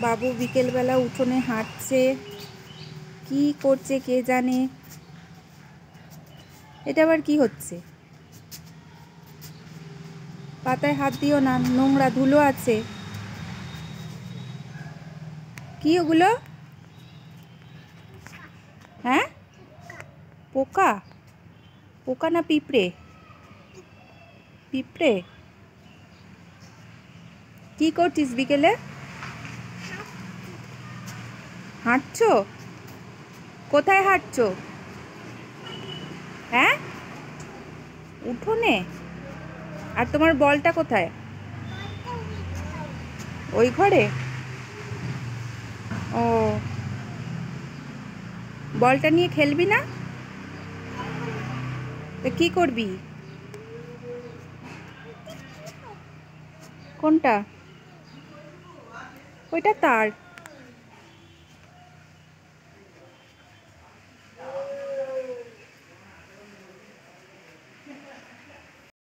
বাবু বিকেলবেলা উঠোনে হাঁটছে, কি করছে কে জানে। এটা আবার কি হচ্ছে? পাতায় হাত দিও না, নোংরা ধুলো আছে। কি ওগুলো? হ্যাঁ, পোকা? পোকা না পিঁপড়ে? পিঁপড়ে। কি করছিস বিকেলে? হাঁটছো? কোথায় হাঁটছো? হ্যাঁ, উঠোনে? আর তোমার বলটা কোথায়? ওই ঘরে? ও, বলটা নিয়ে খেলবি না? তো কি করবি? কোনটা? ওইটা তার।